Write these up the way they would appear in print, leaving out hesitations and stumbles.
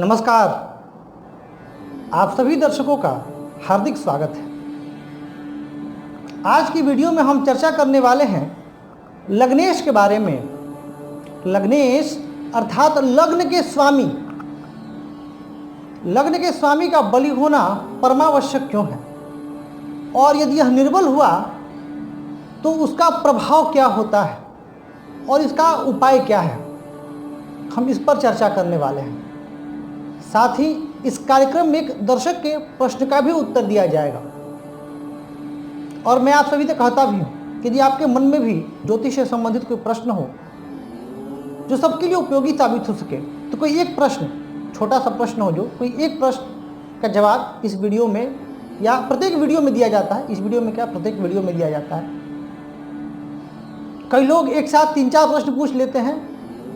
नमस्कार। आप सभी दर्शकों का हार्दिक स्वागत है। आज की वीडियो में हम चर्चा करने वाले हैं लग्नेश के बारे में। लग्नेश अर्थात लग्न के स्वामी। लग्न के स्वामी का बलि होना परमावश्यक क्यों है, और यदि यह निर्बल हुआ तो उसका प्रभाव क्या होता है और इसका उपाय क्या है, हम इस पर चर्चा करने वाले हैं। साथ ही इस कार्यक्रम में एक दर्शक के प्रश्न का भी उत्तर दिया जाएगा। और मैं आप सभी से कहता भी हूँ कि यदि आपके मन में भी ज्योतिष से संबंधित कोई प्रश्न हो जो सबके लिए उपयोगी साबित हो सके, तो कोई एक प्रश्न, छोटा सा प्रश्न हो, जो कोई एक प्रश्न का जवाब इस वीडियो में या प्रत्येक वीडियो में दिया जाता है। इस वीडियो में क्या, प्रत्येक वीडियो में दिया जाता है। कई लोग एक साथ 3-4 प्रश्न पूछ लेते हैं,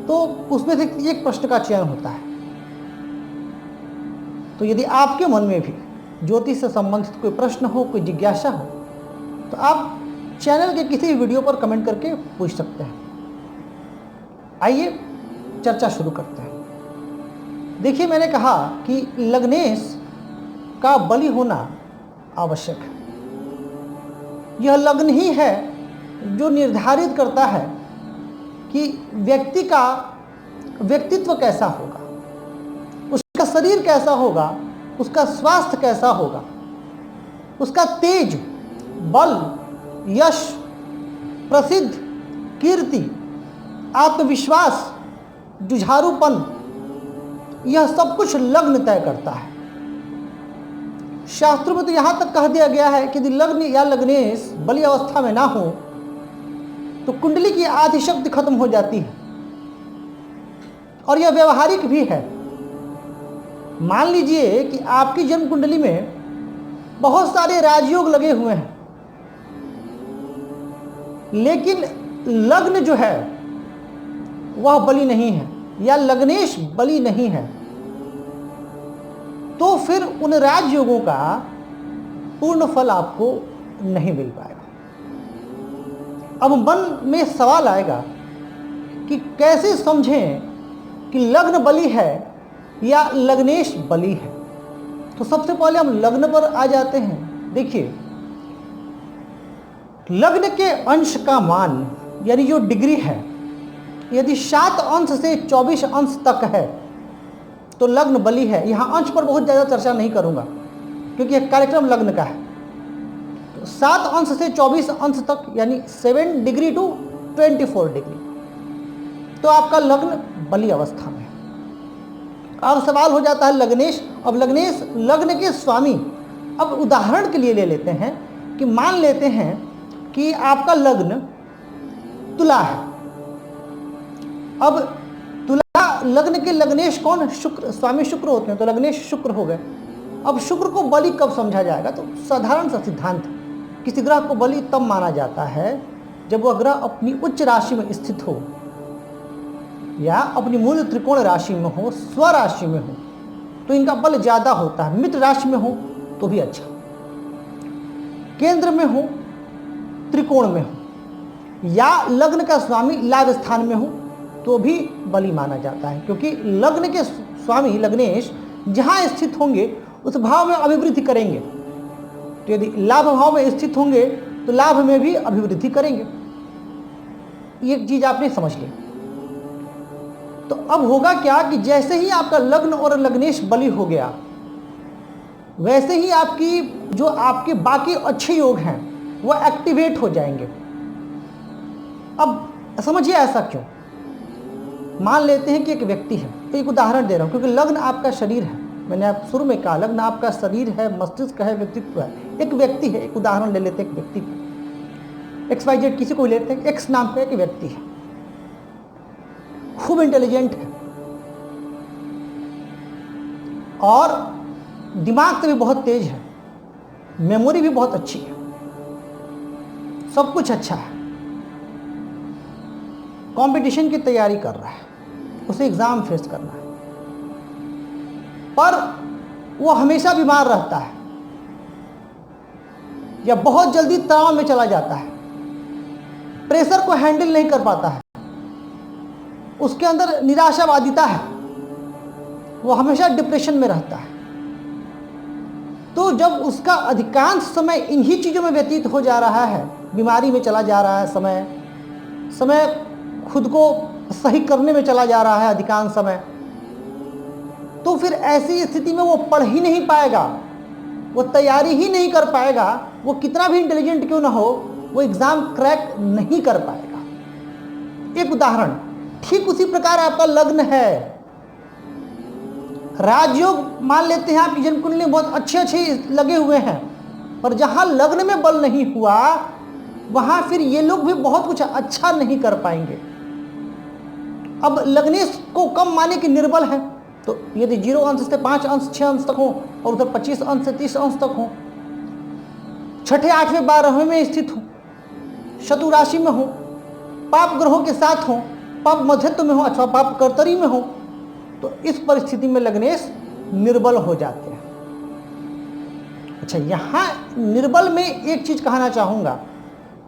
तो उसमें से एक प्रश्न का चयन होता है। तो यदि आपके मन में भी ज्योतिष से संबंधित कोई प्रश्न हो, कोई जिज्ञासा हो, तो आप चैनल के किसी भी वीडियो पर कमेंट करके पूछ सकते हैं। आइए चर्चा शुरू करते हैं। देखिए, मैंने कहा कि लग्नेश का बलि होना आवश्यक है। यह लग्न ही है जो निर्धारित करता है कि व्यक्ति का व्यक्तित्व कैसा होगा, उसका शरीर कैसा होगा, उसका स्वास्थ्य कैसा होगा, उसका तेज, बल, यश, प्रसिद्ध, कीर्ति, आत्मविश्वास, जुझारूपन, यह सब कुछ लग्न तय करता है। शास्त्रों में तो यहाँ तक कह दिया गया है कि यदि लग्न या लग्नेश बलि अवस्था में ना हो तो कुंडली की आधी शक्ति खत्म हो जाती है। और यह व्यवहारिक भी है। मान लीजिए कि आपकी जन्म कुंडली में बहुत सारे राजयोग लगे हुए हैं, लेकिन लग्न जो है वह बलि नहीं है या लग्नेश बलि नहीं है, तो फिर उन राजयोगों का पूर्ण फल आपको नहीं मिल पाएगा। अब मन में सवाल आएगा कि कैसे समझें कि लग्न बलि है या लग्नेश बलि है। तो सबसे पहले हम लग्न पर आ जाते हैं। देखिए, लग्न के अंश का मान यानी जो डिग्री है, यदि 7 अंश से 24 अंश तक है तो लग्न बलि है। यहाँ अंश पर बहुत ज़्यादा चर्चा नहीं करूँगा क्योंकि यह कार्यक्रम लग्न का है। तो 7 अंश से 24 अंश तक यानी 7 डिग्री टू 24 डिग्री, तो आपका लग्न बलि अवस्था में है। अब सवाल हो जाता है लग्नेश। अब लग्नेश लग्न के स्वामी। अब उदाहरण के लिए ले लेते हैं कि मान लेते हैं कि आपका लग्न तुला है। अब तुला लग्न के लग्नेश कौन? शुक्र, स्वामी शुक्र होते हैं, तो लग्नेश शुक्र हो गए। अब शुक्र को बलि कब समझा जाएगा? तो साधारण सा सिद्धांत, किसी ग्रह को बलि तब माना जाता है जब वह ग्रह अपनी उच्च राशि में स्थित हो या अपनी मूल त्रिकोण राशि में हो, स्व राशि में हो, तो इनका बल ज़्यादा होता है। मित्र राशि में हो तो भी अच्छा, केंद्र में हो, त्रिकोण में हो, या लग्न का स्वामी लाभ स्थान में हो तो भी बलि माना जाता है। क्योंकि लग्न के स्वामी लग्नेश जहाँ स्थित होंगे उस भाव में अभिवृद्धि करेंगे। तो यदि लाभ भाव में स्थित होंगे तो लाभ में भी अभिवृद्धि करेंगे। एक चीज आपने समझ ली। तो अब होगा क्या कि जैसे ही आपका लग्न और लग्नेश बलि हो गया, वैसे ही आपकी जो आपके बाकी अच्छे योग हैं वो एक्टिवेट हो जाएंगे। अब समझिए ऐसा क्यों। मान लेते हैं कि एक व्यक्ति है, एक उदाहरण दे रहा हूं क्योंकि लग्न आपका शरीर है। मैंने आप शुरू में कहा लग्न आपका शरीर है, मस्तिष्क है, व्यक्तित्व है। एक व्यक्ति है, एक उदाहरण ले लेते हैं, एक व्यक्ति को, XYZ किसी को लेते हैं, एक्स नाम का एक व्यक्ति है, खूब इंटेलिजेंट है और दिमाग से भी बहुत तेज है, मेमोरी भी बहुत अच्छी है, सब कुछ अच्छा है, कंपटीशन की तैयारी कर रहा है, उसे एग्जाम फेस करना है, पर वो हमेशा बीमार रहता है या बहुत जल्दी तनाव में चला जाता है, प्रेशर को हैंडल नहीं कर पाता है, उसके अंदर निराशावादिता है, वो हमेशा डिप्रेशन में रहता है। तो जब उसका अधिकांश समय इन्हीं चीज़ों में व्यतीत हो जा रहा है, बीमारी में चला जा रहा है, समय खुद को सही करने में चला जा रहा है अधिकांश समय, तो फिर ऐसी स्थिति में वो पढ़ ही नहीं पाएगा, वो तैयारी ही नहीं कर पाएगा, वो कितना भी इंटेलिजेंट क्यों ना हो, वो एग्ज़ाम क्रैक नहीं कर पाएगा। एक उदाहरण, ठीक उसी प्रकार आपका लग्न है, राजयोग मान लेते हैं आपकी जन्म कुंडली में बहुत अच्छे लगे हुए हैं, पर जहाँ लग्न में बल नहीं हुआ वहाँ फिर ये लोग भी बहुत कुछ अच्छा नहीं कर पाएंगे। अब लग्नेश को कम माने कि निर्बल है, तो यदि 0 अंश से 5 अंश 6 अंश तक हो और उधर 25 अंश से 30 अंश तक हो, 6ठे 8वें 12वें में स्थित हो, शत्रु राशि में हो, पाप ग्रहों के साथ हो, पाप मध्यत्व में हो अथवा पाप कर्तरी में हो, तो इस परिस्थिति में लग्नेश निर्बल हो जाते हैं। अच्छा, यहाँ निर्बल में एक चीज कहना चाहूंगा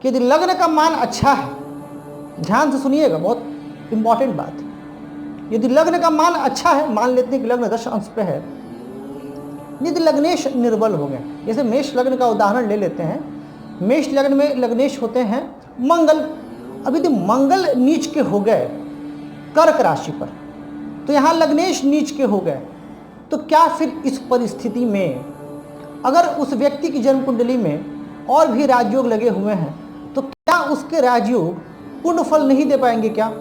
कि यदि लग्न का मान अच्छा है, ध्यान से सुनिएगा, बहुत इंपॉर्टेंट बात, यदि लग्न का मान अच्छा है, मान लेते हैं कि लग्न 10 अंश पे है, यदि लग्नेश निर्बल हो गए, जैसे मेष लग्न का उदाहरण ले लेते हैं, मेष लग्न में लग्नेश होते हैं मंगल। अब यदि मंगल नीच के हो गए कर्क राशि पर, तो यहाँ लग्नेश नीच के हो गए, तो क्या फिर इस परिस्थिति में अगर उस व्यक्ति की जन्म कुंडली में और भी राजयोग लगे हुए हैं, तो क्या उसके राजयोग पूर्ण फल नहीं दे पाएंगे क्या?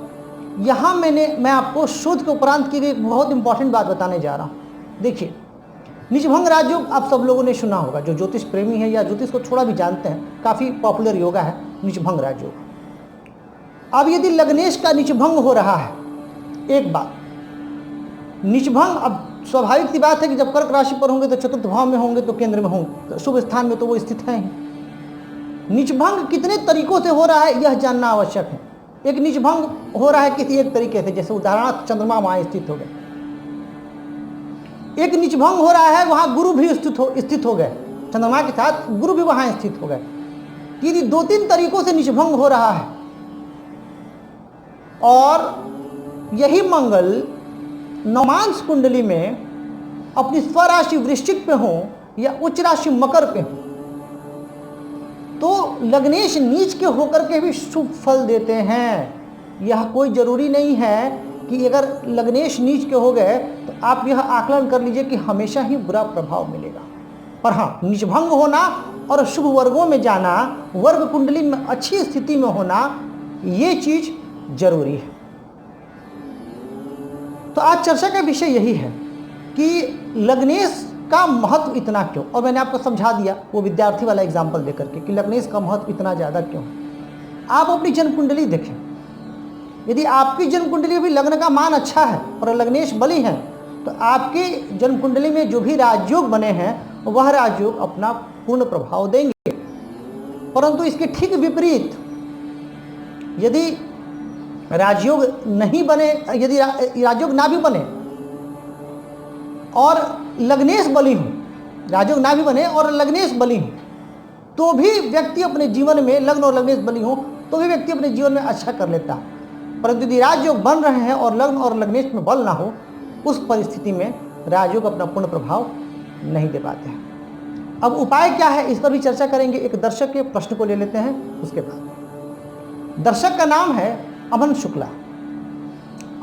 यहाँ मैं आपको शोध के उपरांत की गई एक बहुत इंपॉर्टेंट बात बताने जा रहा हूँ। देखिए, निजभंग राजयोग आप सब लोगों ने सुना होगा, जो ज्योतिष प्रेमी है या ज्योतिष को थोड़ा भी जानते हैं, काफ़ी पॉपुलर योगा है निजभंग राजयोग। अब यदि लग्नेश का निजभंग हो रहा है, एक बात, निजभंग, अब स्वाभाविक सी बात है कि जब कर्क राशि पर होंगे तो चतुर्थ भाव में होंगे, तो केंद्र में होंगे, तो शुभ स्थान में तो वो स्थित है ही। निजभंग कितने तरीकों से हो रहा है यह जानना आवश्यक है। एक निजभंग हो रहा है किसी एक तरीके से, जैसे उदाहरणार्थ चंद्रमा वहां स्थित हो गए। एक निजभंग हो रहा है वहां गुरु भी स्थित हो गए, चंद्रमा के साथ गुरु भी वहां स्थित हो गए। यदि 2-3 तरीकों से निजभंग हो रहा है और यही मंगल नवमांश कुंडली में अपनी स्वराशि वृश्चिक पे हो या उच्च राशि मकर पे हो, तो लग्नेश नीच के होकर के भी शुभ फल देते हैं। यह कोई जरूरी नहीं है कि अगर लग्नेश नीच के हो गए तो आप यह आकलन कर लीजिए कि हमेशा ही बुरा प्रभाव मिलेगा। पर हाँ, निजभंग होना और शुभ वर्गों में जाना, वर्ग कुंडली में अच्छी स्थिति में होना, ये चीज जरूरी है। तो आज चर्चा का विषय यही है कि लग्नेश का महत्व इतना क्यों, और मैंने आपको समझा दिया वो विद्यार्थी वाला एग्जाम्पल देकर के कि लग्नेश का महत्व इतना ज़्यादा क्यों है। आप अपनी जन्म कुंडली देखें, यदि आपकी जन्म कुंडली भी लग्न का मान अच्छा है और लग्नेश बली है, तो आपकी जन्म कुंडली में जो भी राजयोग बने हैं वह राजयोग अपना पूर्ण प्रभाव देंगे। परंतु इसके ठीक विपरीत यदि राजयोग नहीं बने, यदि राजयोग ना भी बने और लग्नेश बली हो, राजयोग ना भी बने और लग्नेश बली हो, तो भी व्यक्ति अपने जीवन में, लग्न और लग्नेश बली हो तो भी व्यक्ति अपने जीवन में अच्छा कर लेता है। परंतु यदि राजयोग बन रहे हैं और लग्न और लग्नेश में बल ना हो, उस परिस्थिति में राजयोग अपना पूर्ण प्रभाव नहीं दे पाते हैं। अब उपाय क्या है, इस पर भी चर्चा करेंगे। एक दर्शक के प्रश्न को ले लेते हैं। उसके बाद दर्शक का नाम है अमन शुक्ला।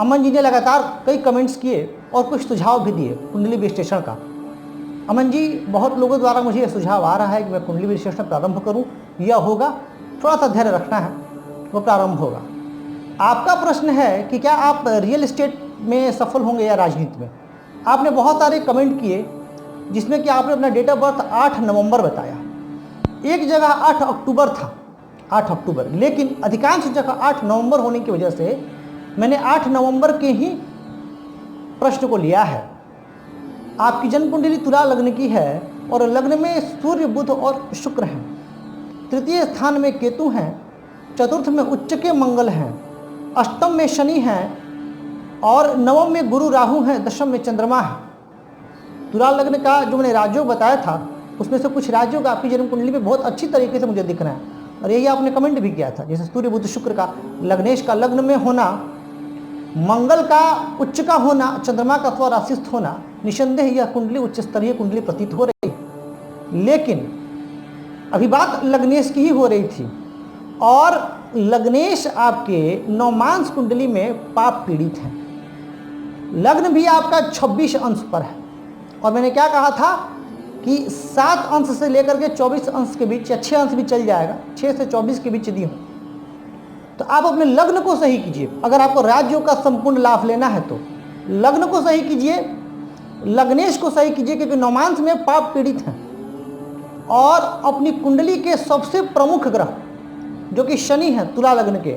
अमन जी ने लगातार कई कमेंट्स किए और कुछ सुझाव भी दिए कुंडली विश्लेषण का। अमन जी, बहुत लोगों द्वारा मुझे यह सुझाव आ रहा है कि मैं कुंडली विश्लेषण प्रारंभ करूं। यह होगा, थोड़ा सा धैर्य रखना है, वो प्रारंभ होगा। आपका प्रश्न है कि क्या आप रियल एस्टेट में सफल होंगे या राजनीति में। आपने बहुत सारे कमेंट किए जिसमें कि आपने अपना डेट ऑफ बर्थ 8 नवंबर बताया। एक जगह 8 अक्टूबर था, 8 अक्टूबर, लेकिन अधिकांश जगह 8 नवंबर होने की वजह से मैंने 8 नवंबर के ही प्रश्न को लिया है। आपकी जन्म कुंडली तुला लग्न की है और लग्न में सूर्य, बुध और शुक्र हैं। तृतीय स्थान में केतु हैं, चतुर्थ में उच्च के मंगल हैं, अष्टम में शनि हैं और नवम में गुरु राहु हैं, दशम में चंद्रमा है। तुला लग्न का जो मैंने राजयोग बताया था उसमें से कुछ राजयोग आपकी जन्म कुंडली में बहुत अच्छी तरीके से मुझे दिख रहे हैं और यही आपने कमेंट भी किया था। जैसे सूर्य, बुध, शुक्र का लग्नेश का लग्न में होना मंगल का उच्च का होना, चंद्रमा का अथवा राशिस्थ होना, निसंदेह यह कुंडली उच्च स्तरीय कुंडली प्रतीत हो रही है। लेकिन अभी बात लग्नेश की ही हो रही थी, और लग्नेश आपके नवमांश कुंडली में पाप पीड़ित है। लग्न भी आपका 26 अंश पर है, और मैंने क्या कहा था कि 7 अंश से लेकर के 24 अंश के बीच, या 6 अंश भी चल जाएगा, 6 से 24 के बीच दी हूँ। तो आप अपने लग्न को सही कीजिए। अगर आपको राजयोग का संपूर्ण लाभ लेना है तो लग्न को सही कीजिए, लग्नेश को सही कीजिए, क्योंकि नवमांश में पाप पीड़ित हैं। और अपनी कुंडली के सबसे प्रमुख ग्रह जो कि शनि है, तुला लग्न के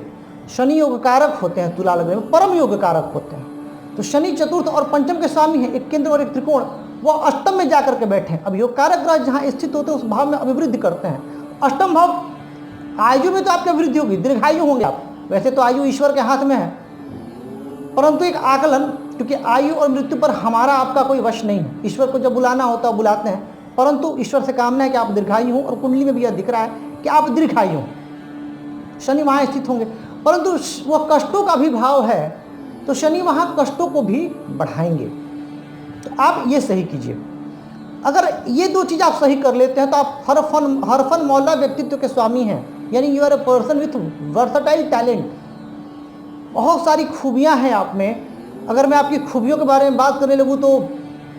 शनि योग कारक होते हैं, तुला लग्न में परम योग कारक होते हैं। तो शनि चतुर्थ और पंचम के स्वामी है, एक केंद्र और एक त्रिकोण, वो अष्टम में जाकर के बैठे हैं। अब योग कारक ग्रह जहाँ स्थित होते हैं उस भाव में अभिवृद्धि करते हैं। अष्टम भाव आयु में तो आपकी अभिवृद्धि होगी, दीर्घायु होंगे आप। वैसे तो आयु ईश्वर के हाथ में है, परंतु एक आकलन, क्योंकि आयु और मृत्यु पर हमारा आपका कोई वश नहीं है। ईश्वर को जब बुलाना होता है बुलाते हैं, परंतु ईश्वर से कामना है कि आप दीर्घायु हों, और कुंडली में भी यह दिख रहा है कि आप दीर्घायु हों। शनि वहाँ स्थित होंगे, परंतु वह कष्टों का भी भाव है, तो शनि वहाँ कष्टों को भी बढ़ाएंगे। तो आप ये सही कीजिए। अगर ये दो चीज़ आप सही कर लेते हैं तो आप हरफन मौला व्यक्तित्व के स्वामी हैं, यानी you are a person with versatile talent. बहुत सारी खूबियां हैं आप में। अगर मैं आपकी खूबियों के बारे में बात करने लगूँ तो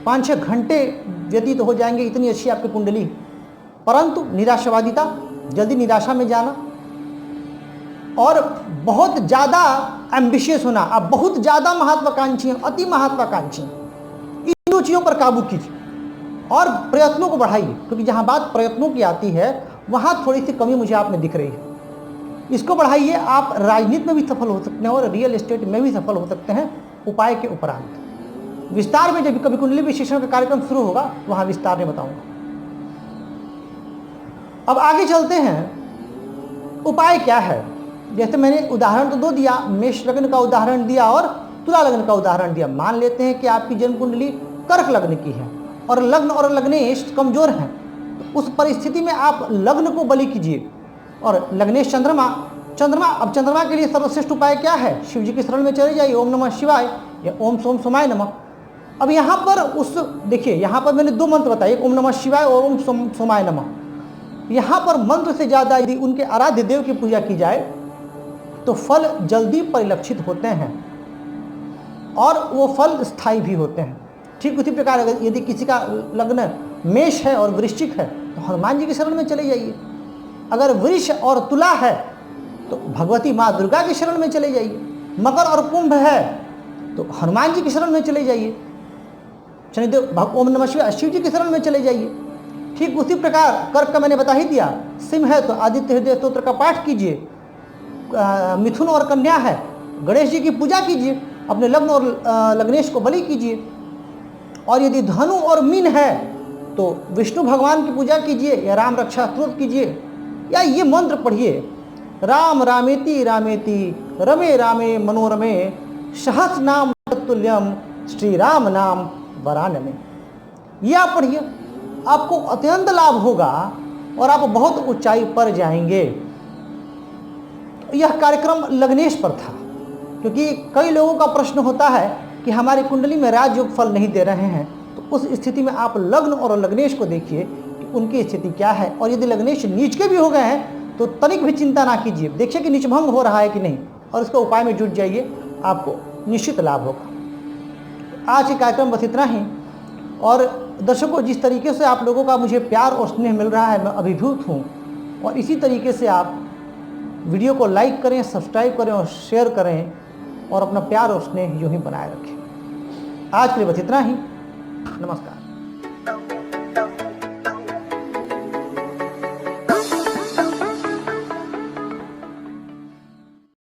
5-6 घंटे व्यतीत हो जाएंगे, इतनी अच्छी आपकी कुंडली। परंतु निराशावादिता, जल्दी निराशा में जाना, और बहुत ज़्यादा एम्बिशियस होना, आप बहुत ज़्यादा महत्वाकांक्षी हैं, अति महत्वाकांक्षी हैं। इन दो चीज़ों पर काबू कीजिए और प्रयत्नों को बढ़ाइए, क्योंकि जहाँ बात प्रयत्नों की आती है वहाँ थोड़ी सी कमी मुझे आप में दिख रही है। इसको बढ़ाइए। आप राजनीति में भी सफल हो सकते हैं और रियल एस्टेट में भी सफल हो सकते हैं, उपाय के उपरांत। विस्तार में जब कभी कुंडली विश्लेषण का कार्यक्रम शुरू होगा वहाँ विस्तार में बताऊंगा। अब आगे चलते हैं, उपाय क्या है। जैसे मैंने उदाहरण तो दो दिया, मेष लग्न का उदाहरण दिया और तुला लग्न का उदाहरण दिया। मान लेते हैं कि आपकी जन्म कुंडली कर्क लग्न की है और लग्न और लग्नेश कमजोर हैं, तो उस परिस्थिति में आप लग्न को बलि कीजिए। और लग्नेश चंद्रमा, अब चंद्रमा के लिए सर्वश्रेष्ठ उपाय क्या है, शिव जी के शरण में चले जाइए, ओम नमः शिवाय या ओम सोम सोमाय नमः। अब यहाँ पर देखिए, यहाँ पर मैंने 2 मंत्र बताए, ओम नमः शिवाय और ओम सोमाय नमः। यहाँ पर मंत्र से ज़्यादा यदि उनके आराध्य देव की पूजा की जाए तो फल जल्दी परिलक्षित होते हैं और वो फल स्थायी भी होते हैं। ठीक उसी प्रकार अगर यदि किसी का लग्न मेष है और वृश्चिक है तो हनुमान जी के शरण में चले जाइए। अगर वृष और तुला है तो भगवती माँ दुर्गा के शरण में चले जाइए। मकर और कुंभ है तो हनुमान जी के शरण में चले जाइए। शनिदेव ओम नमः शिवाय शिव जी के शरण में चले जाइए। ठीक उसी प्रकार कर्क का मैंने बता ही दिया। सिंह है तो आदित्य हृदय स्तोत्र का पाठ कीजिए। मिथुन और कन्या है गणेश जी की पूजा कीजिए, अपने लग्न और लग्नेश को बलि कीजिए। और यदि धनु और मीन है तो विष्णु भगवान की पूजा कीजिए या राम रक्षा स्तोत्र कीजिए या ये मंत्र पढ़िए, राम रामेति रामेति रमे रामे मनोरमे सहस्र नाम तत्तुल्यम श्री राम नाम वरानने। ये आप पढ़िए, आपको अत्यंत लाभ होगा और आप बहुत ऊंचाई पर जाएंगे। यह कार्यक्रम लग्नेश पर था, क्योंकि कई लोगों का प्रश्न होता है कि हमारी कुंडली में राजयोग फल नहीं दे रहे हैं, तो उस स्थिति में आप लग्न और लग्नेश को देखिए कि उनकी स्थिति क्या है। और यदि लग्नेश नीच के भी हो गए हैं तो तनिक भी चिंता ना कीजिए, देखिए कि नीचभंग हो रहा है कि नहीं, और इसके उपाय में जुट जाइए, आपको निश्चित लाभ होगा। आज के कार्यक्रम बस इतना ही। और दर्शकों, जिस तरीके से आप लोगों का मुझे प्यार और स्नेह मिल रहा है, मैं अभिभूत हूँ। और इसी तरीके से आप वीडियो को लाइक करें, सब्सक्राइब करें और शेयर करें और अपना प्यार और स्नेह यूँ ही बनाए रखें। आज के लिए बस इतना ही। नमस्कार।